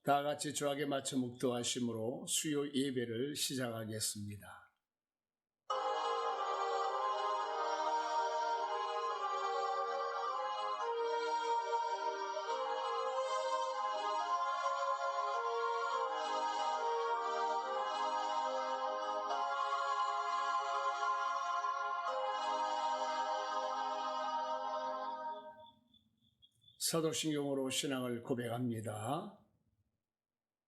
다 같이 주악에 맞춰 묵도하심으로 수요 예배를 시작하겠습니다. 사도신경으로 신앙을 고백합니다.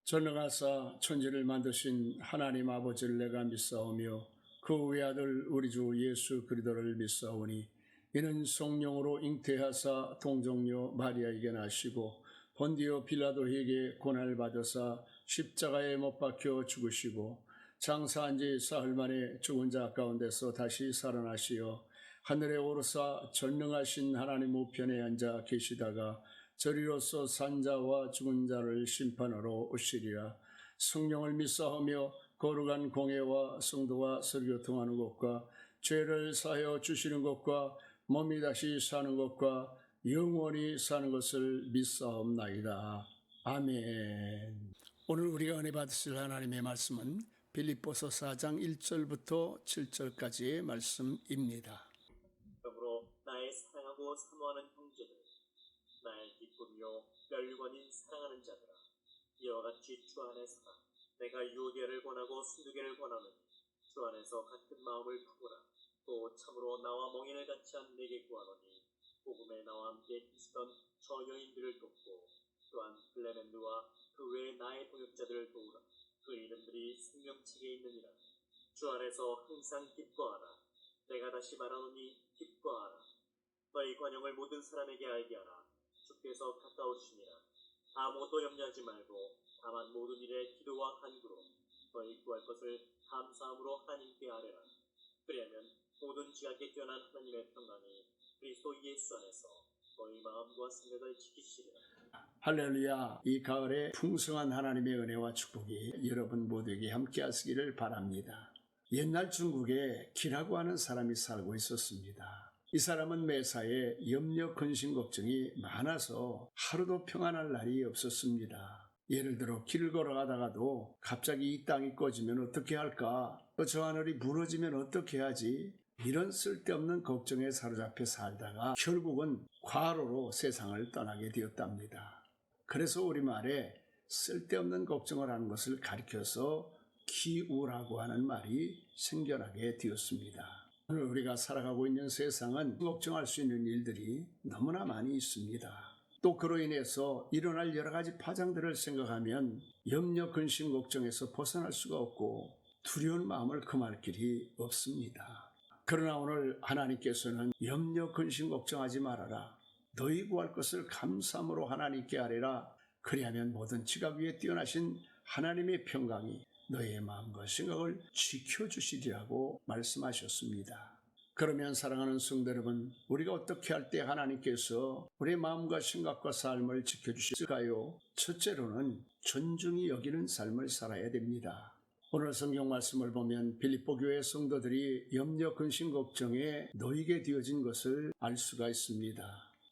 전능하사 천지를 만드신 하나님 아버지를 내가 믿사오며 그 외아들 우리 주 예수 그리스도를 믿사오니 이는 성령으로 잉태하사 동정녀 마리아에게 나시고 본디오 빌라도에게 고난을 받으사 십자가에 못 박혀 죽으시고 장사한 지 사흘 만에 죽은 자 가운데서 다시 살아나시어 하늘에 오르사 전능하신 하나님 우편에 앉아 계시다가 저리로서 산 자와 죽은 자를 심판하러 오시리라. 성령을 믿사하며 거룩한 공예와 성도와 설교통하는 것과 죄를 사하여 주시는 것과 몸이 다시 사는 것과 영원히 사는 것을 믿사옵나이다. 아멘. 오늘 우리가 은혜 받으실 하나님의 말씀은 빌립보서 4장 1절부터 7절까지의 말씀입니다. 그러므로 나의 사랑하고 사모하는 형제들, 나의 기쁨이요 멸관인 사랑하는 자들아, 이와 같이 주 안에서나 내가 유오디아를 권하고 순두계를 권하노니 주 안에서 같은 마음을 품으라. 또 참으로 나와 멍인을 같이 한 내게 구하노니 복음에 나와 함께 있었던 저 여인들을 돕고 또한 클레멘드와 그 외에 나의 동역자들을 도우라. 그 이름들이 생명책에 있느니라. 주 안에서 항상 기뻐하라. 내가 다시 말하노니 기뻐하라. 너희 관용을 모든 사람에게 알게 하라. 주께서 가까우시니라. 아무것도 염려하지 말고 다만 모든 일에 기도와 간구로 너희 구할 것을 감사함으로 하나님께 아뢰라. 그리하면 모든 지각에 뛰어난 하나님의 평강이 그리스도 예수 안에서 너희 마음과 생각을 지키시리라. 할렐루야. 이 가을에 풍성한 하나님의 은혜와 축복이 여러분 모두에게 함께 하시기를 바랍니다. 옛날 중국에 기라고 하는 사람이 살고 있었습니다. 이 사람은 매사에 염려, 근심, 걱정이 많아서 하루도 평안할 날이 없었습니다. 예를 들어 길을 걸어가다가도 갑자기 이 땅이 꺼지면 어떻게 할까? 저 하늘이 무너지면 어떻게 하지? 이런 쓸데없는 걱정에 사로잡혀 살다가 결국은 과로로 세상을 떠나게 되었답니다. 그래서 우리말에 쓸데없는 걱정을 하는 것을 가리켜서 기우라고 하는 말이 생겨나게 되었습니다. 오늘 우리가 살아가고 있는 세상은 걱정할 수 있는 일들이 너무나 많이 있습니다. 또 그로 인해서 일어날 여러 가지 파장들을 생각하면 염려, 근심, 걱정에서 벗어날 수가 없고 두려운 마음을 금할 길이 없습니다. 그러나 오늘 하나님께서는 염려, 근심, 걱정하지 말아라. 너희 구할 것을 감사함으로 하나님께 아뢰라. 그리하면 모든 지각 위에 뛰어나신 하나님의 평강이 너의 마음과 생각을 지켜주시리라고 말씀하셨습니다. 그러면 사랑하는 성도 여러분, 우리가 어떻게 할 때 하나님께서 우리의 마음과 생각과 삶을 지켜주실까요? 첫째로는 존중히 여기는 삶을 살아야 됩니다. 오늘 성경 말씀을 보면 빌립보 교회 성도들이 염려, 근심, 걱정에 놓이게 되어진 것을 알 수가 있습니다.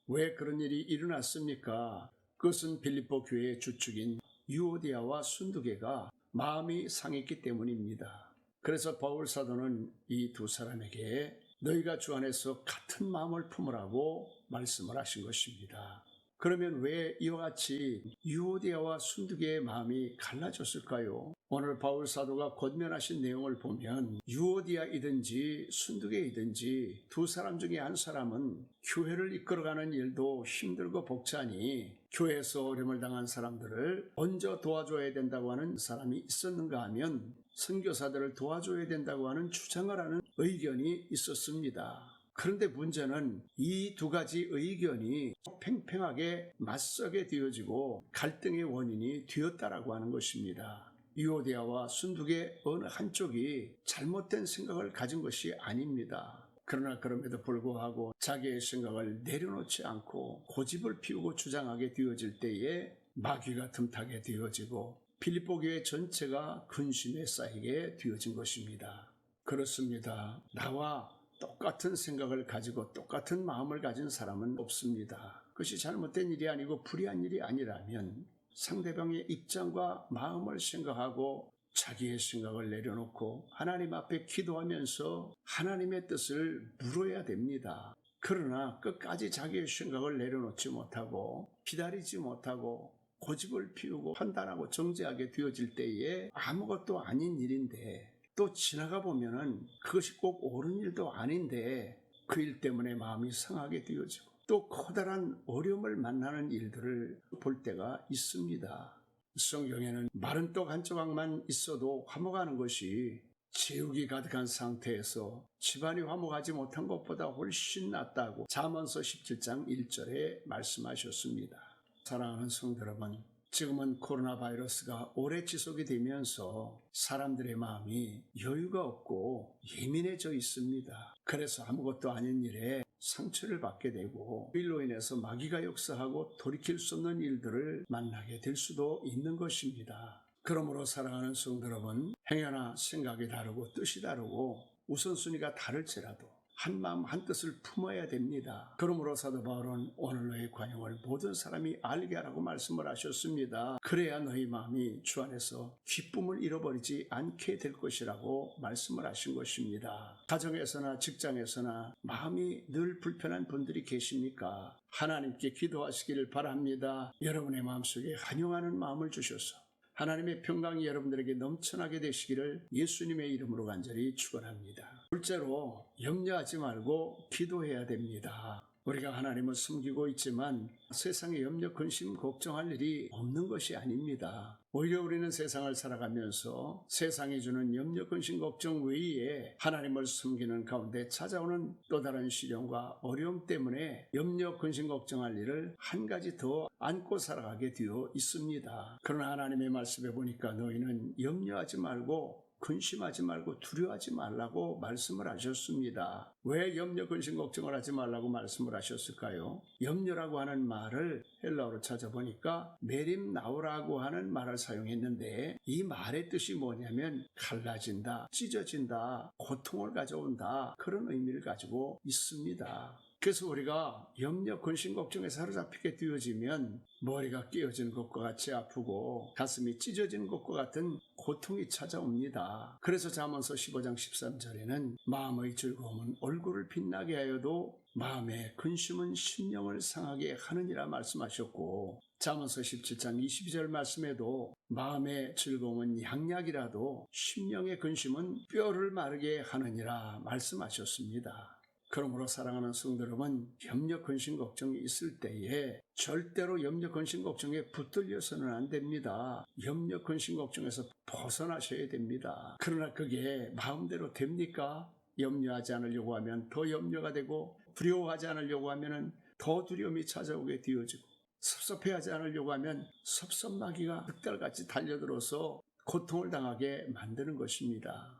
왜 그런 일이 일어났습니까? 그것은 빌립보 교회의 주축인 유오디아와 순두계가 마음이 상했기 때문입니다. 그래서 바울 사도는 이 두 사람에게 너희가 주 안에서 같은 마음을 품으라고 말씀을 하신 것입니다. 그러면 왜 이와 같이 유오디아와 순두계의 마음이 갈라졌을까요? 오늘 바울 사도가 권면하신 내용을 보면 유오디아이든지 순두계이든지 두 사람 중에 한 사람은 교회를 이끌어가는 일도 힘들고 벅차니 교회에서 어려움을 당한 사람들을 먼저 도와줘야 된다고 하는 사람이 있었는가 하면 선교사들을 도와줘야 된다고 하는 주장을 하는 의견이 있었습니다. 그런데 문제는 이 두 가지 의견이 팽팽하게 맞서게 되어지고 갈등의 원인이 되었다라고 하는 것입니다. 유오디아와 순두계 어느 한쪽이 잘못된 생각을 가진 것이 아닙니다. 그러나 그럼에도 불구하고 자기의 생각을 내려놓지 않고 고집을 피우고 주장하게 되어질 때에 마귀가 틈타게 되어지고 빌립보 교회 전체가 근심에 쌓이게 되어진 것입니다. 그렇습니다. 나와 똑같은 생각을 가지고 똑같은 마음을 가진 사람은 없습니다. 그것이 잘못된 일이 아니고 불의한 일이 아니라면 상대방의 입장과 마음을 생각하고 자기의 생각을 내려놓고 하나님 앞에 기도하면서 하나님의 뜻을 물어야 됩니다. 그러나 끝까지 자기의 생각을 내려놓지 못하고 기다리지 못하고 고집을 피우고 판단하고 정죄하게 되어질 때에 아무것도 아닌 일인데 또 지나가 보면은 그것이 꼭 옳은 일도 아닌데 그 일 때문에 마음이 상하게 되어지고 또 커다란 어려움을 만나는 일들을 볼 때가 있습니다. 성경에는 마른 떡 한 조각만 있어도 화목하는 것이 제육이 가득한 상태에서 집안이 화목하지 못한 것보다 훨씬 낫다고 잠언서 17장 1절에 말씀하셨습니다. 사랑하는 성도 여러분, 지금은 코로나 바이러스가 오래 지속이 되면서 사람들의 마음이 여유가 없고 예민해져 있습니다. 그래서 아무것도 아닌 일에 상처를 받게 되고 일로 인해서 마귀가 역사하고 돌이킬 수 없는 일들을 만나게 될 수도 있는 것입니다. 그러므로 사랑하는 성도 여러분, 행여나 생각이 다르고 뜻이 다르고 우선순위가 다를지라도 한 마음 한 뜻을 품어야 됩니다. 그러므로 사도 바울은 오늘 너의 관용을 모든 사람이 알게 하라고 말씀을 하셨습니다. 그래야 너희 마음이 주 안에서 기쁨을 잃어버리지 않게 될 것이라고 말씀을 하신 것입니다. 가정에서나 직장에서나 마음이 늘 불편한 분들이 계십니까? 하나님께 기도하시기를 바랍니다. 여러분의 마음속에 관용하는 마음을 주셔서 하나님의 평강이 여러분들에게 넘쳐나게 되시기를 예수님의 이름으로 간절히 축원합니다. 둘째로 염려하지 말고 기도해야 됩니다. 우리가 하나님을 섬기고 있지만 세상에 염려, 근심, 걱정할 일이 없는 것이 아닙니다. 오히려 우리는 세상을 살아가면서 세상이 주는 염려, 근심, 걱정 외에 하나님을 섬기는 가운데 찾아오는 또 다른 시련과 어려움 때문에 염려, 근심, 걱정할 일을 한 가지 더 안고 살아가게 되어 있습니다. 그러나 하나님의 말씀에 보니까 너희는 염려하지 말고 근심하지 말고 두려워하지 말라고 말씀을 하셨습니다. 왜 염려, 근심, 걱정을 하지 말라고 말씀을 하셨을까요? 염려라고 하는 말을 헬라어로 찾아보니까 메림나우라고 하는 말을 사용했는데 이 말의 뜻이 뭐냐면 갈라진다, 찢어진다, 고통을 가져온다, 그런 의미를 가지고 있습니다. 그래서 우리가 염려, 근심, 걱정에 사로잡히게 되어지면 머리가 깨어지는 것과 같이 아프고 가슴이 찢어지는 것과 같은 고통이 찾아옵니다. 그래서 잠언서 15장 13절에는 마음의 즐거움은 얼굴을 빛나게 하여도 마음의 근심은 심령을 상하게 하느니라 말씀하셨고 잠언서 17장 22절 말씀에도 마음의 즐거움은 양약이라도 심령의 근심은 뼈를 마르게 하느니라 말씀하셨습니다. 그러므로 사랑하는 성도 여러분, 염려, 근심, 걱정이 있을 때에 절대로 염려, 근심, 걱정에 붙들려서는 안 됩니다. 염려, 근심, 걱정에서 벗어나셔야 됩니다. 그러나 그게 마음대로 됩니까? 염려하지 않으려고 하면 더 염려가 되고 두려워하지 않으려고 하면 더 두려움이 찾아오게 되어지고 섭섭해하지 않으려고 하면 섭섭마귀가 득달같이 달려들어서 고통을 당하게 만드는 것입니다.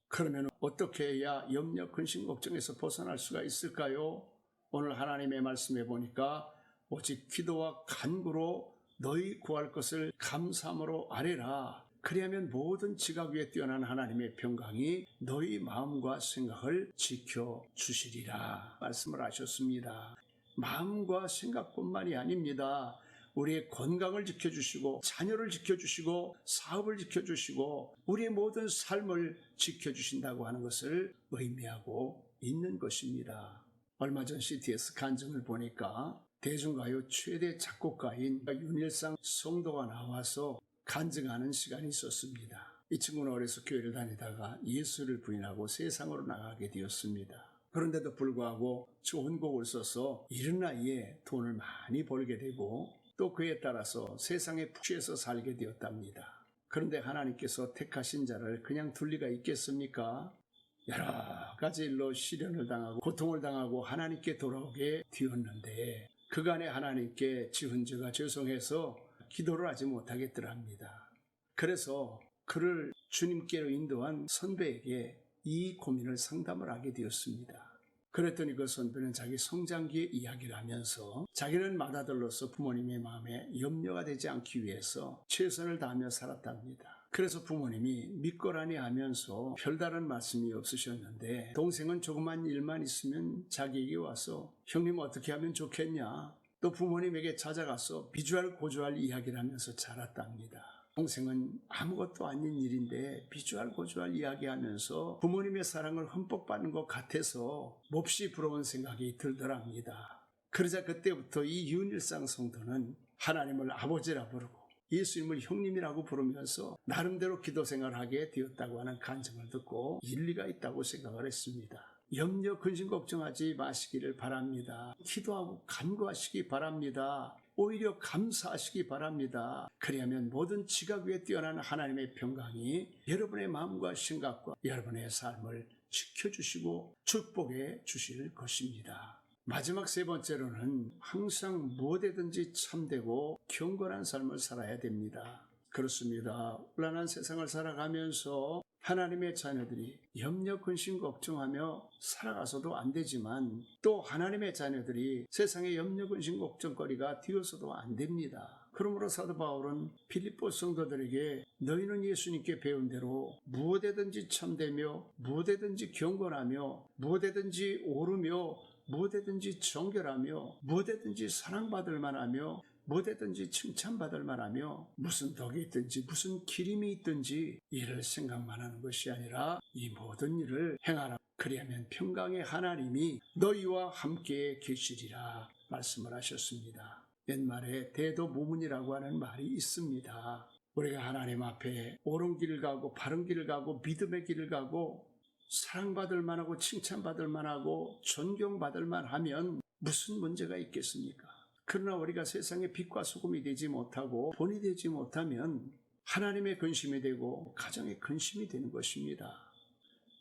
그러면 어떻게 해야 염려, 근심, 걱정에서 벗어날 수가 있을까요? 오늘 하나님의 말씀에 보니까 오직 기도와 간구로 너희 구할 것을 감사함으로 아뢰라. 그리하면 모든 지각 위에 뛰어난 하나님의 평강이 너희 마음과 생각을 지켜주시리라 말씀을 하셨습니다. 마음과 생각뿐만이 아닙니다. 우리의 건강을 지켜주시고 자녀를 지켜주시고 사업을 지켜주시고 우리의 모든 삶을 지켜주신다고 하는 것을 의미하고 있는 것입니다. 얼마 전 CTS 간증을 보니까 대중가요 최대 작곡가인 윤일상 성도가 나와서 간증하는 시간이 있었습니다. 이 친구는 어려서 교회를 다니다가 예수를 부인하고 세상으로 나가게 되었습니다. 그런데도 불구하고 좋은 곡을 써서 이른 나이에 돈을 많이 벌게 되고 또 그에 따라서 세상에 푹 취해서 살게 되었답니다. 그런데 하나님께서 택하신 자를 그냥 둘 리가 있겠습니까? 여러 가지 일로 시련을 당하고 고통을 당하고 하나님께 돌아오게 되었는데 그간에 하나님께 지은 죄가 죄송해서 기도를 하지 못하겠더랍니다. 그래서 그를 주님께로 인도한 선배에게 이 고민을 상담을 하게 되었습니다. 그랬더니 그 선배는 자기 성장기의 이야기를 하면서 자기는 맏아들로서 부모님의 마음에 염려가 되지 않기 위해서 최선을 다하며 살았답니다. 그래서 부모님이 믿거라니 하면서 별다른 말씀이 없으셨는데 동생은 조그만 일만 있으면 자기에게 와서 형님 어떻게 하면 좋겠냐? 또 부모님에게 찾아가서 비주얼 고주얼 이야기를 하면서 자랐답니다. 동생은 아무것도 아닌 일인데 비주얼 고주얼 이야기하면서 부모님의 사랑을 흠뻑 받는 것 같아서 몹시 부러운 생각이 들더랍니다. 그러자 그때부터 이 윤일상 성도는 하나님을 아버지라 부르고 예수님을 형님이라고 부르면서 나름대로 기도 생활을 하게 되었다고 하는 간증을 듣고 일리가 있다고 생각을 했습니다. 염려 근심 걱정하지 마시기를 바랍니다. 기도하고 간구하시기 바랍니다. 오히려 감사하시기 바랍니다. 그리하면 모든 지각 위에 뛰어난 하나님의 평강이 여러분의 마음과 생각과 여러분의 삶을 지켜주시고 축복해 주실 것입니다. 마지막 세 번째로는 항상 무엇에든지 참되고 경건한 삶을 살아야 됩니다. 그렇습니다. 혼란한 세상을 살아가면서 하나님의 자녀들이 염려, 근심, 걱정하며 살아가서도 안 되지만 또 하나님의 자녀들이 세상의 염려, 근심, 걱정거리가 되어서도 안 됩니다. 그러므로 사도 바울은 빌립보 성도들에게 너희는 예수님께 배운 대로 무엇에든지 참되며 무엇에든지 경건하며 무엇에든지 오르며 무엇에든지 정결하며 무엇에든지 사랑받을 만하며 무엇에든지 칭찬받을 만하며 무슨 덕이 있든지 무슨 기림이 있든지 이를 생각만 하는 것이 아니라 이 모든 일을 행하라. 그리하면 평강의 하나님이 너희와 함께 계시리라 말씀을 하셨습니다. 옛말에 대도무문이라고 하는 말이 있습니다. 우리가 하나님 앞에 옳은 길을 가고 바른 길을 가고 믿음의 길을 가고 사랑받을 만하고 칭찬받을 만하고 존경받을 만하면 무슨 문제가 있겠습니까? 그러나 우리가 세상의 빛과 소금이 되지 못하고 본이 되지 못하면 하나님의 근심이 되고 가정의 근심이 되는 것입니다.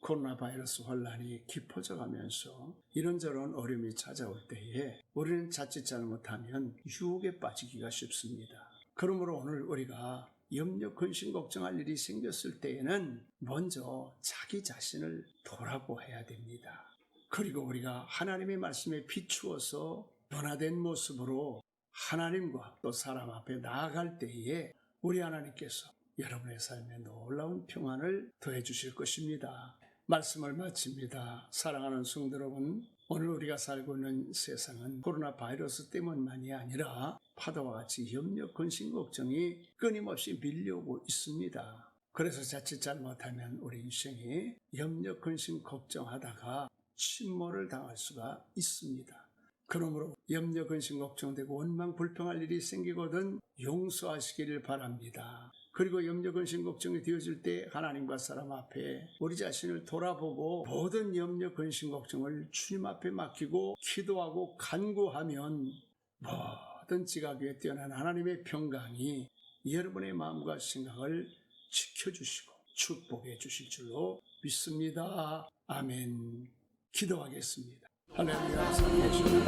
코로나 바이러스 혼란이 깊어져 가면서 이런저런 어려움이 찾아올 때에 우리는 자칫 잘못하면 유혹에 빠지기가 쉽습니다. 그러므로 오늘 우리가 염려, 근심, 걱정할 일이 생겼을 때에는 먼저 자기 자신을 돌아보아야 됩니다. 그리고 우리가 하나님의 말씀에 비추어서 변화된 모습으로 하나님과 또 사람 앞에 나아갈 때에 우리 하나님께서 여러분의 삶에 놀라운 평안을 더해 주실 것입니다. 말씀을 마칩니다. 사랑하는 성도 여러분, 오늘 우리가 살고 있는 세상은 코로나 바이러스 때문만이 아니라 파도와 같이 염려, 근심, 걱정이 끊임없이 밀려오고 있습니다. 그래서 자칫 잘못하면 우리 인생이 염려, 근심, 걱정하다가 침몰을 당할 수가 있습니다. 그러므로 염려, 근심, 걱정되고 원망, 불평할 일이 생기거든 용서하시기를 바랍니다. 그리고 염려, 근심, 걱정이 되어질 때 하나님과 사람 앞에 우리 자신을 돌아보고 모든 염려, 근심, 걱정을 주님 앞에 맡기고 기도하고 간구하면 모든 지각 위에 뛰어난 하나님의 평강이 여러분의 마음과 생각을 지켜주시고 축복해 주실 줄로 믿습니다. 아멘. 기도하겠습니다. 할렐루야. 살아계시는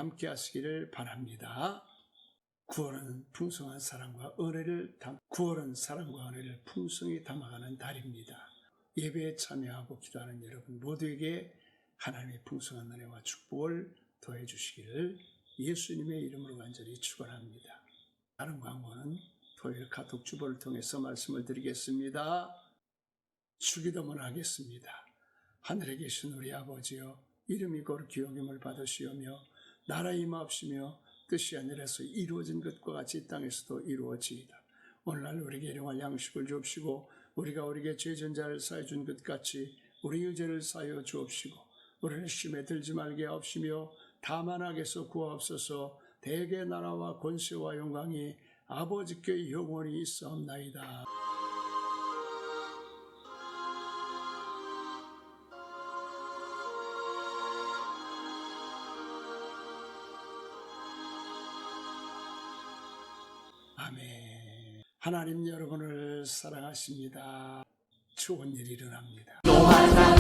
함께 하시기를 바랍니다. 9월은 풍성한 사랑과 은혜를 풍성히 담아가는 달입니다. 예배에 참여하고 기도하는 여러분 모두에게 하나님의 풍성한 은혜와 축복을 더해 주시기를 예수님의 이름으로 간절히 축원합니다. 다른 광고는 토요일 카톡 주보를 통해서 말씀을 드리겠습니다. 주기도문 하겠습니다. 하늘에 계신 우리 아버지여, 이름이 거룩히 여김을 받으시오며 나라 임하옵시며 뜻이 하늘에서 이루어진 것과 같이 이 땅에서도 이루어지이다. 오늘날 우리에게 일용할 양식을 주옵시고 우리가 우리에게 죄진 자를 사해 준 것 같이 우리 유죄를 사하여 주옵시고 우리를 시험에 들지 말게 하옵시며 다만 악에서 구하옵소서. 대개 나라와 권세와 영광이 아버지께 영원히 있사옵나이다. 아멘. 하나님 여러분을 사랑하십니다. 좋은 일이 일어납니다. 또 하나